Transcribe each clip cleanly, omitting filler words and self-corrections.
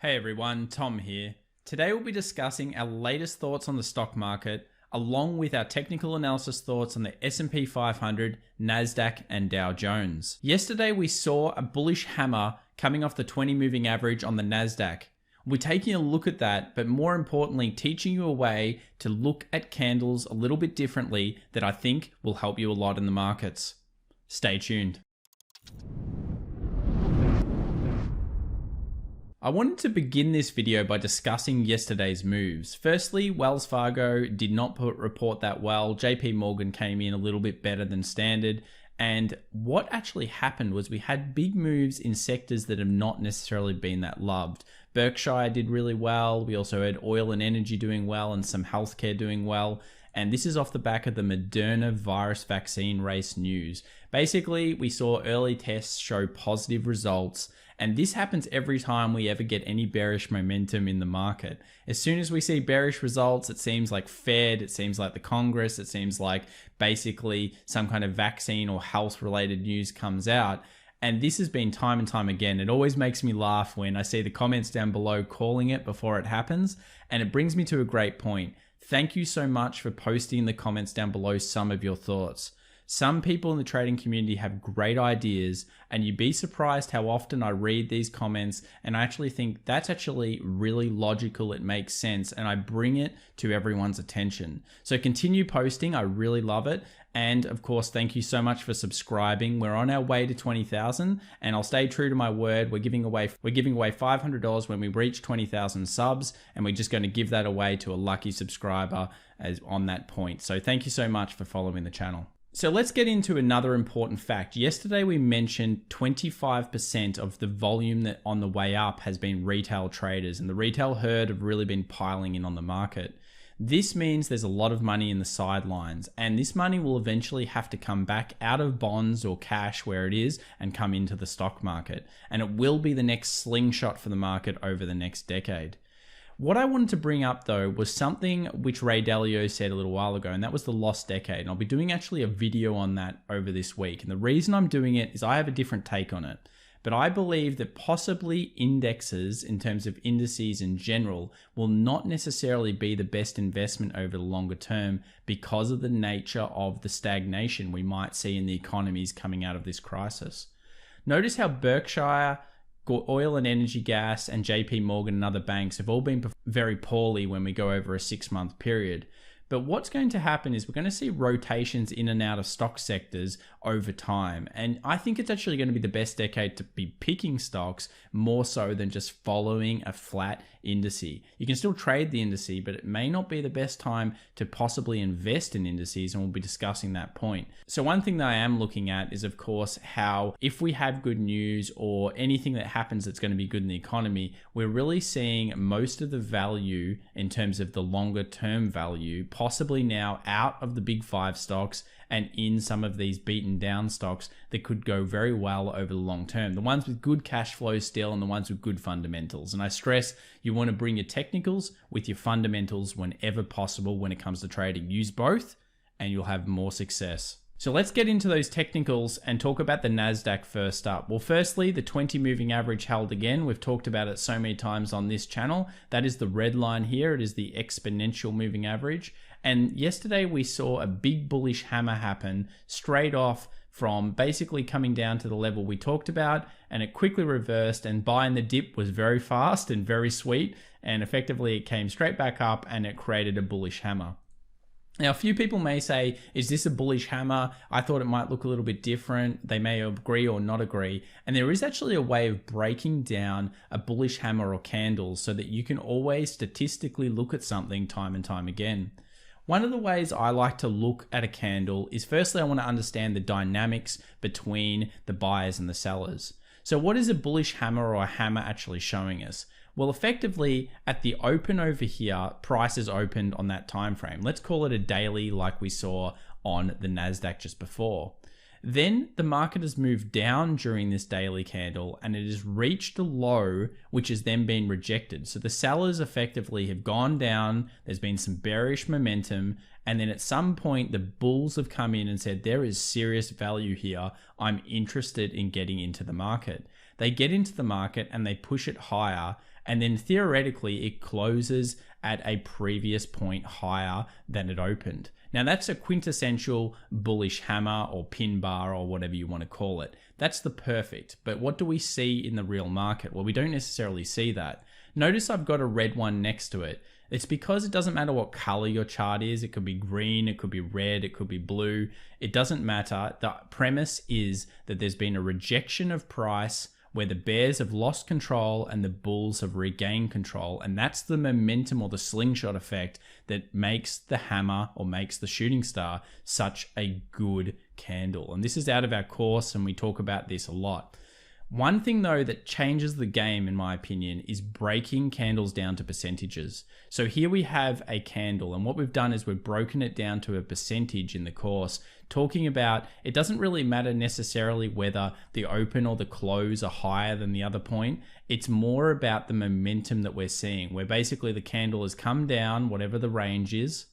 Hey everyone, Tom here. Today we'll be discussing our latest thoughts on the stock market, along with our technical analysis thoughts on the S&P 500, Nasdaq, and Dow Jones. Yesterday we saw a bullish hammer coming off the 20 moving average on the Nasdaq. We're taking a look at that, but more importantly, teaching you a way to look at candles a little bit differently that I think will help you a lot in the markets. Stay tuned. I wanted to begin this video by discussing yesterday's moves. Firstly, Wells Fargo did not report that well. JP Morgan came in a little bit better than standard. And what actually happened was we had big moves in sectors that have not necessarily been that loved. Berkshire did really well. We also had oil and energy doing well and some healthcare doing well. And this is off the back of the Moderna virus vaccine race news. Basically, we saw early tests show positive results, and this happens every time we ever get any bearish momentum in the market. As soon as we see bearish results, it seems like Fed, it seems like the Congress, it seems like basically some kind of vaccine or health-related news comes out. And this has been time and time again. It always makes me laugh when I see the comments down below calling it before it happens, and it brings me to a great point. Thank you so much for posting in the comments down below some of your thoughts. Some people in the trading community have great ideas, and you'd be surprised how often I read these comments and I actually think that's actually really logical. It makes sense, and I bring it to everyone's attention. So continue posting. I really love it. And of course, thank you so much for subscribing. We're on our way to 20,000, and I'll stay true to my word. We're giving away $500 when we reach 20,000 subs, and we're just going to give that away to a lucky subscriber as on that point. So thank you so much for following the channel. So let's get into another important fact. Yesterday we mentioned 25% of the volume that on the way up has been retail traders, and the retail herd have really been piling in on the market. This means there's a lot of money in the sidelines, and this money will eventually have to come back out of bonds or cash where it is and come into the stock market. And it will be the next slingshot for the market over the next decade. What I wanted to bring up though was something which Ray Dalio said a little while ago, and that was the lost decade. And I'll be doing actually a video on that over this week. And the reason I'm doing it is I have a different take on it. But I believe that possibly indexes, in terms of indices in general, will not necessarily be the best investment over the longer term because of the nature of the stagnation we might see in the economies coming out of this crisis. Notice how Berkshire, oil and energy, gas, and JP Morgan and other banks have all been very poorly when we go over a 6-month period. But what's going to happen is we're going to see rotations in and out of stock sectors over time. And I think it's actually going to be the best decade to be picking stocks more so than just following a flat indice. You can still trade the indice, but it may not be the best time to possibly invest in indices, and we'll be discussing that point. So one thing that I am looking at is, of course, how if we have good news or anything that happens that's going to be good in the economy, we're really seeing most of the value in terms of the longer term value possibly now out of the big 5 stocks and in some of these beaten down stocks that could go very well over the long term. The ones with good cash flow still and the ones with good fundamentals. And I stress you want to bring your technicals with your fundamentals whenever possible when it comes to trading. Use both and you'll have more success. So let's get into those technicals and talk about the Nasdaq first up. Well, firstly, the 20 moving average held again. We've talked about it so many times on this channel. That is the red line here. It is the exponential moving average. And yesterday we saw a big bullish hammer happen straight off from basically coming down to the level we talked about, and it quickly reversed, and buying the dip was very fast and very sweet, and effectively it came straight back up and it created a bullish hammer. Now, a few people may say, is this a bullish hammer? I thought it might look a little bit different. They may agree or not agree. And there is actually a way of breaking down a bullish hammer or candles so that you can always statistically look at something time and time again. One of the ways I like to look at a candle is, firstly, I want to understand the dynamics between the buyers and the sellers. So what is a bullish hammer or a hammer actually showing us? Well, effectively, at the open over here, prices opened on that time frame. Let's call it a daily like we saw on the Nasdaq just before. Then the market has moved down during this daily candle and it has reached a low, which has then been rejected. So the sellers effectively have gone down. There's been some bearish momentum. And then at some point, the bulls have come in and said, there is serious value here. I'm interested in getting into the market. They get into the market and they push it higher. and then theoretically it closes at a previous point higher than it opened. Now that's a quintessential bullish hammer or pin bar or whatever you want to call it. That's the perfect. But what do we see in the real market? Well, we don't necessarily see that. Notice I've got a red one next to it. It's because it doesn't matter what color your chart is. It could be green, it could be red, it could be blue. It doesn't matter. The premise is that there's been a rejection of price where the bears have lost control and the bulls have regained control. And that's the momentum or the slingshot effect that makes the hammer or makes the shooting star such a good candle. And this is out of our course and we talk about this a lot. One thing though that changes the game in my opinion is breaking candles down to percentages. So here we have a candle and what we've done is we've broken it down to a percentage in the course, talking about it doesn't really matter necessarily whether the open or the close are higher than the other point. It's more about the momentum that we're seeing, where basically the candle has come down, whatever the range is,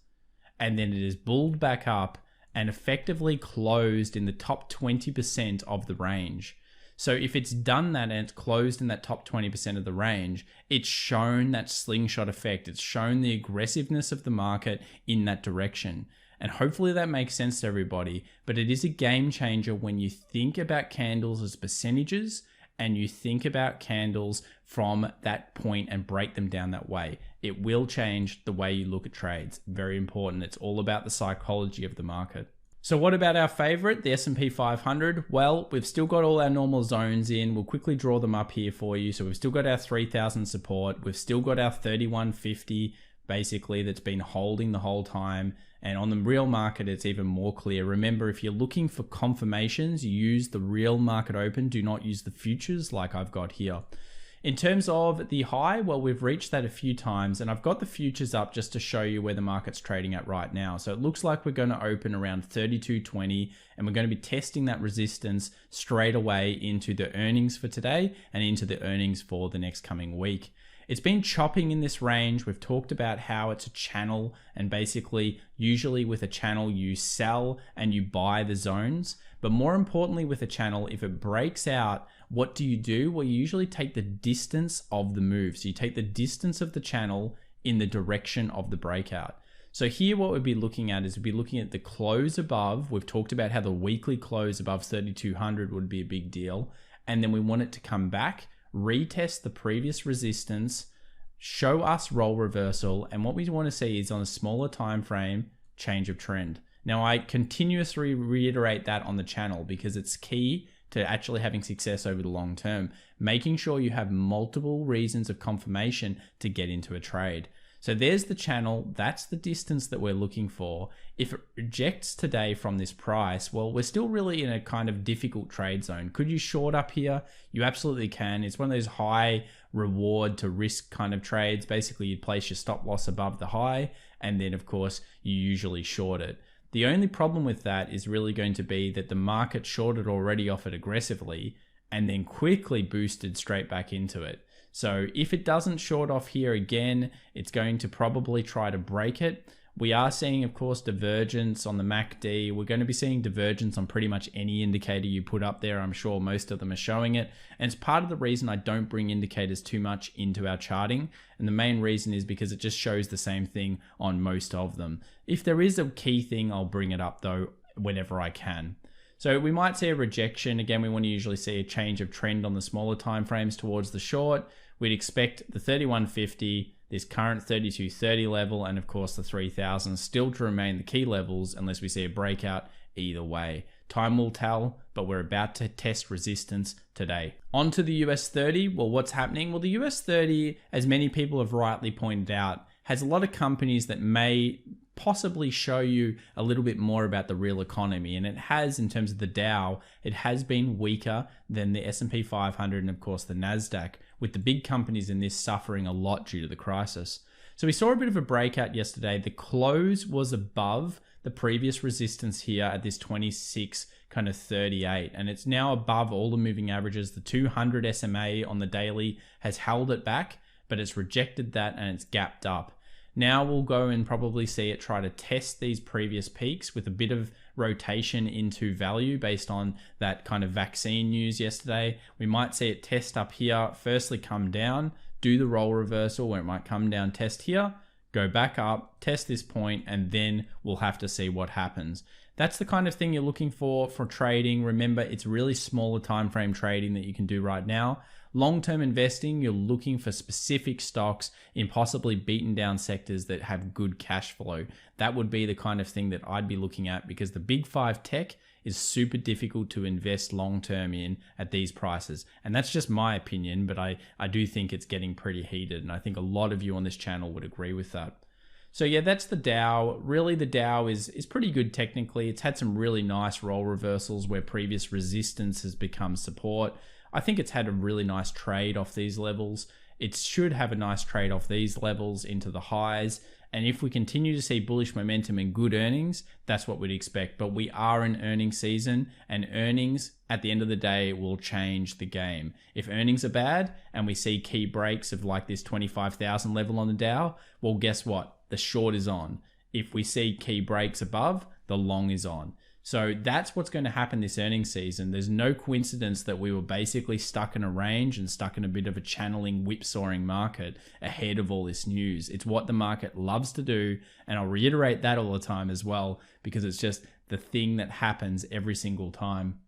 and then it is bulled back up and effectively closed in the top 20% of the range. So if it's done that and it's closed in that top 20% of the range, it's shown that slingshot effect. It's shown the aggressiveness of the market in that direction. And hopefully that makes sense to everybody, but it is a game changer when you think about candles as percentages and you think about candles from that point and break them down that way. It will change the way you look at trades. Very important. It's all about the psychology of the market. So what about our favorite, the S&P 500? Well, we've still got all our normal zones in. We'll quickly draw them up here for you. So we've still got our 3,000 support. We've still got our 3,150 basically that's been holding the whole time. And on the real market, it's even more clear. Remember, if you're looking for confirmations, use the real market open. Do not use the futures like I've got here. In terms of the high, well, we've reached that a few times and I've got the futures up just to show you where the market's trading at right now. So it looks like we're going to open around 32.20 and we're going to be testing that resistance straight away into the earnings for today and into the earnings for the next coming week. It's been chopping in this range. We've talked about how it's a channel and basically usually with a channel you sell and you buy the zones. But more importantly with a channel, if it breaks out, what do? Well, you usually take the distance of the move. So you take the distance of the channel in the direction of the breakout. So here what we'd be looking at is we'd be looking at the close above. We've talked about how the weekly close above 3,200 would be a big deal. And then we want it to come back, retest the previous resistance, show us roll reversal. And what we want to see is on a smaller time frame, change of trend. Now I continuously reiterate that on the channel because it's key to actually having success over the long term, making sure you have multiple reasons of confirmation to get into a trade. So there's the channel, that's the distance that we're looking for. If it rejects today from this price, well, we're still really in a kind of difficult trade zone. Could you short up here? You absolutely can. It's one of those high reward to risk kind of trades. Basically, you place your stop loss above the high, and then of course, you usually short it. The only problem with that is really going to be that the market shorted already off it aggressively and then quickly boosted straight back into it. So if it doesn't short off here again, it's going to probably try to break it. We are seeing, of course, divergence on the MACD. We're going to be seeing divergence on pretty much any indicator you put up there. I'm sure most of them are showing it. And it's part of the reason I don't bring indicators too much into our charting. And the main reason is because it just shows the same thing on most of them. If there is a key thing, I'll bring it up though, whenever I can. So we might see a rejection. Again, we want to usually see a change of trend on the smaller time frames towards the short. We'd expect the 3150, this current 3230 level, and of course the 3000 still to remain the key levels unless we see a breakout either way. Time will tell, but we're about to test resistance today. On to the US 30. Well, what's happening? Well, the US 30, as many people have rightly pointed out, has a lot of companies that may possibly show you a little bit more about the real economy. And it has, in terms of the Dow, it has been weaker than the S&P 500 and of course the NASDAQ, with the big companies in this suffering a lot due to the crisis. So we saw a bit of a breakout yesterday. The close was above the previous resistance here at this 26 kind of 38, and it's now above all the moving averages. The 200 SMA on the daily has held it back, but it's rejected that and it's gapped up. Now we'll go and probably see it try to test these previous peaks with a bit of rotation into value based on that kind of vaccine news yesterday. We might see it test up here, firstly come down do the role reversal where it might come down, test here, go back up, test this point, and then we'll have to see what happens. That's the kind of thing you're looking for trading. Remember, it's really smaller time frame trading that you can do right now. Long-term investing, you're looking for specific stocks in possibly beaten down sectors that have good cash flow. That would be the kind of thing that I'd be looking at, because the big five tech is super difficult to invest long-term in at these prices. And that's just my opinion, but I do think it's getting pretty heated. And I think a lot of you on this channel would agree with that. So yeah, that's the Dow. Really, the Dow is pretty good technically. It's had some really nice role reversals where previous resistance has become support. I think it's had a really nice trade off these levels. It should have a nice trade off these levels into the highs. And if we continue to see bullish momentum and good earnings, that's what we'd expect. But we are in earnings season, and earnings at the end of the day will change the game. If earnings are bad and we see key breaks of like this 25,000 level on the Dow, well, guess what? The short is on. If we see key breaks above, the long is on. So that's what's going to happen this earnings season. There's no coincidence that we were basically stuck in a range and stuck in a bit of a channeling whipsawing market ahead of all this news. It's what the market loves to do. And I'll reiterate that all the time as well, because it's just the thing that happens every single time.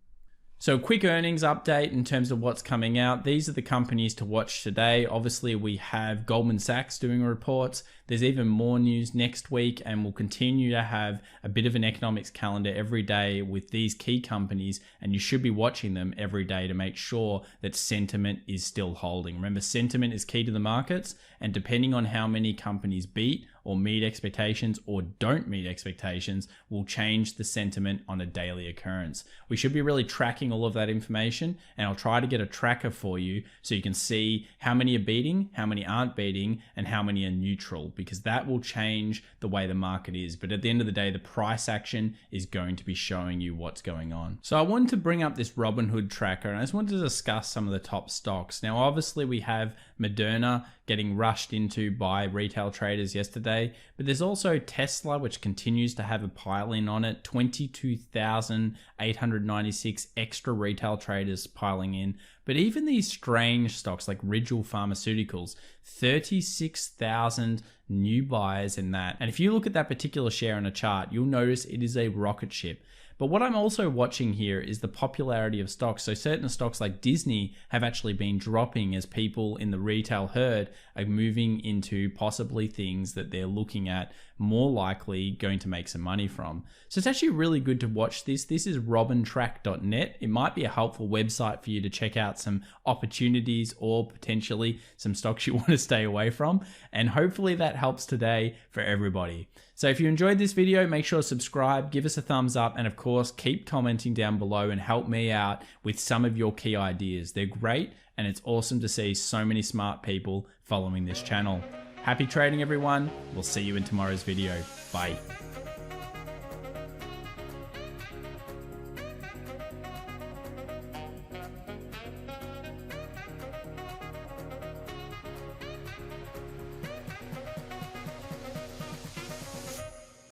So quick earnings update in terms of what's coming out. These are the companies to watch today. Obviously, we have Goldman Sachs doing reports. There's even more news next week, and we'll continue to have a bit of an economics calendar every day with these key companies, and you should be watching them every day to make sure that sentiment is still holding. Remember, sentiment is key to the markets, and depending on how many companies beat or meet expectations or don't meet expectations will change the sentiment on a daily occurrence. We should be really tracking all of that information, and I'll try to get a tracker for you so you can see how many are beating, how many aren't beating, and how many are neutral, because that will change the way the market is. But at the end of the day, the price action is going to be showing you what's going on. So I wanted to bring up this Robinhood tracker, and I just wanted to discuss some of the top stocks. Now, obviously we have Moderna getting rushed into by retail traders yesterday, but there's also Tesla, which continues to have a pile in on it. 22,896 extra retail traders piling in. But even these strange stocks like Rigel Pharmaceuticals, 36,000 new buyers in that. And if you look at that particular share on a chart, you'll notice it is a rocket ship. But what I'm also watching here is the popularity of stocks. So certain stocks like Disney have actually been dropping as people in the retail herd are moving into possibly things that they're looking at more likely going to make some money from. So it's actually really good to watch this. This is robintrack.net. It might be a helpful website for you to check out some opportunities or potentially some stocks you want to stay away from. And hopefully that helps today for everybody. So if you enjoyed this video, make sure to subscribe, give us a thumbs up, and of course, keep commenting down below and help me out with some of your key ideas. They're great, and it's awesome to see so many smart people following this channel. Happy trading, everyone. We'll see you in tomorrow's video. Bye.